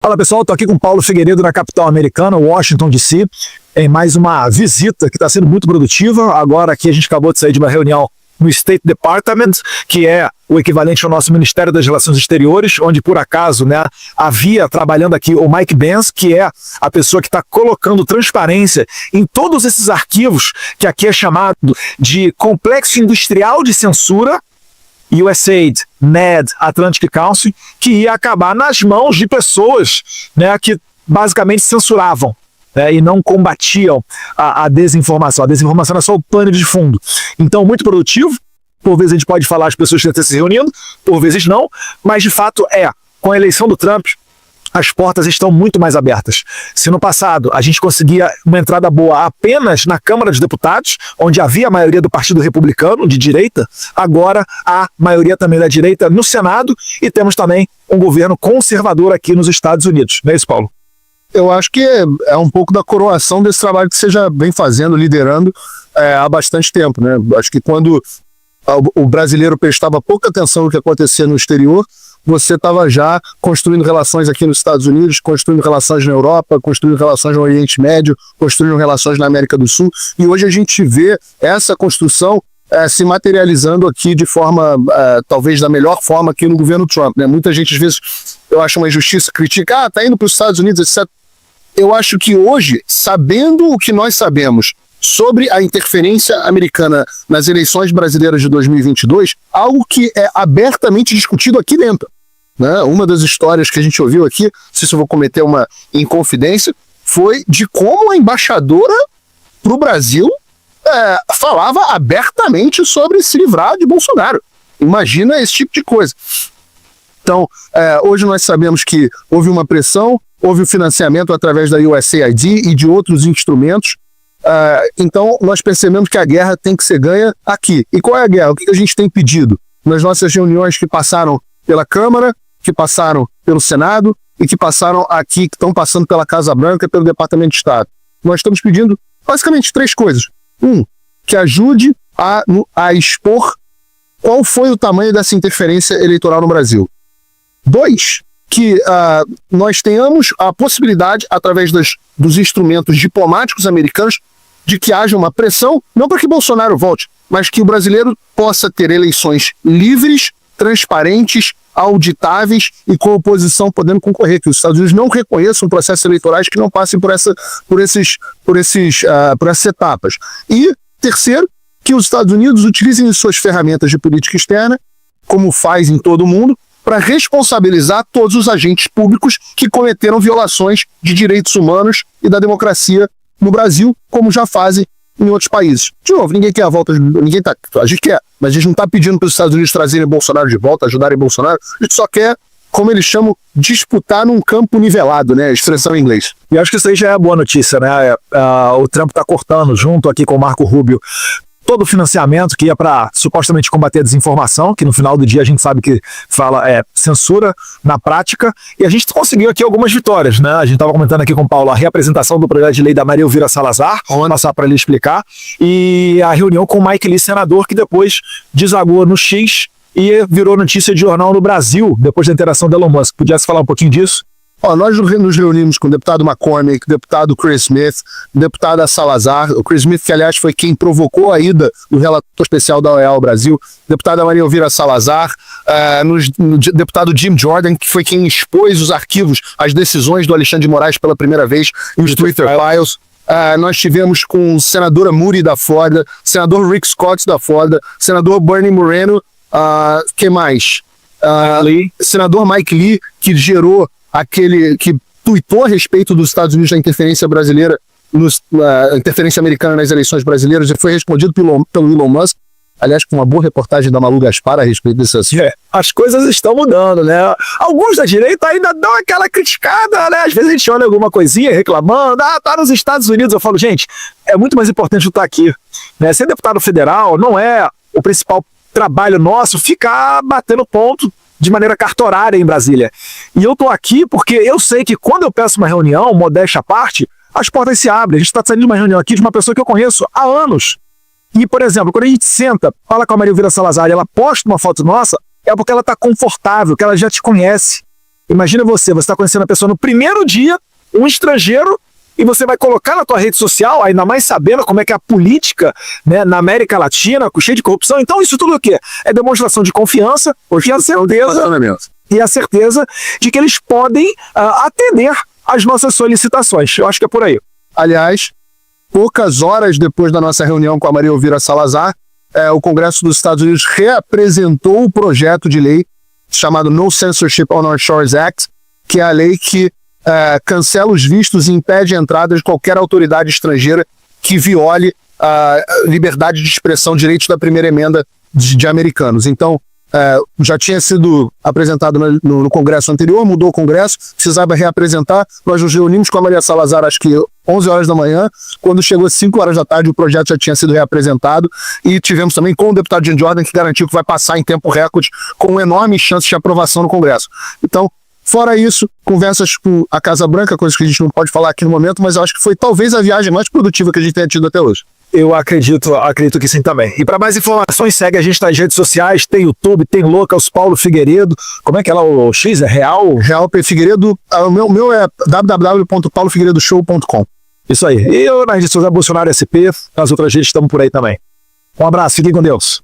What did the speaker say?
Fala pessoal, estou aqui com o Paulo Figueiredo na capital americana, Washington DC, em mais uma visita que está sendo muito produtiva. Agora aqui a gente acabou de sair de uma reunião no State Department, que é o equivalente ao nosso Ministério das Relações Exteriores, onde por acaso, né, havia trabalhando aqui o Mike Benz, que é a pessoa que está colocando transparência em todos esses arquivos, que aqui é chamado de Complexo Industrial de Censura, USAID, NED, Atlantic Council, que ia acabar nas mãos de pessoas, né, que basicamente censuravam, né, e não combatiam a desinformação. A desinformação é só o pano de fundo. Então, muito produtivo. Por vezes a gente pode falar as pessoas que estão se reunindo, por vezes não, mas de fato com a eleição do Trump, as portas estão muito mais abertas. Se no passado a gente conseguia uma entrada boa apenas na Câmara dos Deputados, onde havia a maioria do Partido Republicano, de direita, agora há maioria também da direita no Senado e temos também um governo conservador aqui nos Estados Unidos. Não é isso, Paulo? Eu acho que é um pouco da coroação desse trabalho que você já vem fazendo, liderando há bastante tempo, né? Acho que quando o brasileiro prestava pouca atenção no que acontecia no exterior, você estava já construindo relações aqui nos Estados Unidos, construindo relações na Europa, construindo relações no Oriente Médio, construindo relações na América do Sul, e hoje a gente vê essa construção se materializando aqui de forma, talvez da melhor forma aqui no governo Trump, né? Muita gente às vezes, eu acho uma injustiça, critica, tá indo para os Estados Unidos, etc. Eu acho que hoje, sabendo o que nós sabemos sobre a interferência americana nas eleições brasileiras de 2022, algo que é abertamente discutido aqui dentro, né? Uma das histórias que a gente ouviu aqui, não sei se eu vou cometer uma inconfidência, foi de como a embaixadora para o Brasil falava abertamente sobre se livrar de Bolsonaro. Imagina esse tipo de coisa. Então, hoje nós sabemos que houve uma pressão, houve o financiamento através da USAID e de outros instrumentos. Então, nós percebemos que a guerra tem que ser ganha aqui. E qual é a guerra? O que a gente tem pedido? Nas nossas reuniões que passaram pela Câmara, que passaram pelo Senado e que passaram aqui, que estão passando pela Casa Branca e pelo Departamento de Estado. Nós estamos pedindo basicamente 3 coisas. Que ajude a expor qual foi o tamanho dessa interferência eleitoral no Brasil. 2, que nós tenhamos a possibilidade, através dos instrumentos diplomáticos americanos, de que haja uma pressão, não para que Bolsonaro volte, mas que o brasileiro possa ter eleições livres, transparentes, auditáveis e com a oposição podendo concorrer, que os Estados Unidos não reconheçam processos eleitorais que não passem por essas etapas. E, terceiro, que os Estados Unidos utilizem suas ferramentas de política externa, como faz em todo o mundo, para responsabilizar todos os agentes públicos que cometeram violações de direitos humanos e da democracia no Brasil, como já fazem em outros países. De novo, ninguém quer a volta, a gente quer, mas a gente não está pedindo para os Estados Unidos trazerem Bolsonaro de volta, ajudarem Bolsonaro, a gente só quer, como eles chamam, disputar num campo nivelado, né, a expressão em inglês. E acho que isso aí já é boa notícia, né? O Trump está cortando, junto aqui com o Marco Rubio, todo o financiamento que ia para supostamente combater a desinformação, que no final do dia a gente sabe que fala censura na prática, e a gente conseguiu aqui algumas vitórias, né? A gente estava comentando aqui com o Paulo a reapresentação do projeto de lei da Maria Elvira Salazar, vamos passar para ele explicar, e a reunião com o Mike Lee, senador, que depois desagou no X e virou notícia de jornal no Brasil, depois da interação do Elon Musk. Pudesse falar um pouquinho disso? Nós nos reunimos com o deputado McCormick, o deputado Chris Smith, o deputado Salazar, o Chris Smith, que aliás foi quem provocou a ida do relator especial da OEA ao Brasil, o deputado Maria Elvira Salazar, o deputado Jim Jordan, que foi quem expôs os arquivos, as decisões do Alexandre de Moraes pela primeira vez nos Twitter Files. Nós tivemos com o senadora Moody da Flórida, senador Rick Scott da Flórida, senador Bernie Moreno, quem mais? Senador Mike Lee, que gerou que tuitou a respeito dos Estados Unidos da interferência brasileira, interferência americana nas eleições brasileiras, e foi respondido pelo Elon Musk, aliás, com uma boa reportagem da Malu Gaspar a respeito desse assunto. As coisas estão mudando, né? Alguns da direita ainda dão aquela criticada, né? Às vezes a gente olha alguma coisinha reclamando, tá nos Estados Unidos. Eu falo, gente, é muito mais importante eu estar aqui, né? Ser deputado federal não é o principal trabalho nosso ficar batendo ponto de maneira cartorária em Brasília. E eu tô aqui porque eu sei que quando eu peço uma reunião, modéstia à parte, as portas se abrem. A gente está saindo de uma reunião aqui de uma pessoa que eu conheço há anos. E, por exemplo, quando a gente senta, fala com a Maria Elvira Salazar e ela posta uma foto nossa, é porque ela está confortável, que ela já te conhece. Imagina você está conhecendo a pessoa no primeiro dia, um estrangeiro, e você vai colocar na tua rede social, ainda mais sabendo como é que é a política, né, na América Latina, cheia de corrupção. Então isso tudo o quê? É demonstração de confiança e a certeza de que eles podem atender às nossas solicitações. Eu acho que é por aí. Aliás, poucas horas depois da nossa reunião com a Maria Elvira Salazar, o Congresso dos Estados Unidos reapresentou o projeto de lei chamado No Censorship on Our Shores Act, que é a lei que cancela os vistos e impede a entrada de qualquer autoridade estrangeira que viole a liberdade de expressão, direitos da primeira emenda de americanos. Então, já tinha sido apresentado no Congresso anterior, mudou o Congresso, precisava reapresentar. Nós nos reunimos com a Maria Salazar, acho que 11 horas da manhã. Quando chegou 5 horas da tarde, o projeto já tinha sido reapresentado, e tivemos também com o deputado Jim Jordan, que garantiu que vai passar em tempo recorde, com enorme chance de aprovação no Congresso. Então, fora isso, conversas com a Casa Branca, coisas que a gente não pode falar aqui no momento, mas eu acho que foi talvez a viagem mais produtiva que a gente tenha tido até hoje. Eu acredito que sim também. E para mais informações, segue a gente nas redes sociais, tem YouTube, tem Locals Paulo Figueiredo. Como é que é lá o X? É Real? Real P. Figueiredo. O meu é www.paulofigueiredoshow.com. Isso aí. E eu nas redes sociais Bolsonaro SP, nas outras redes estamos por aí também. Um abraço, fiquem com Deus.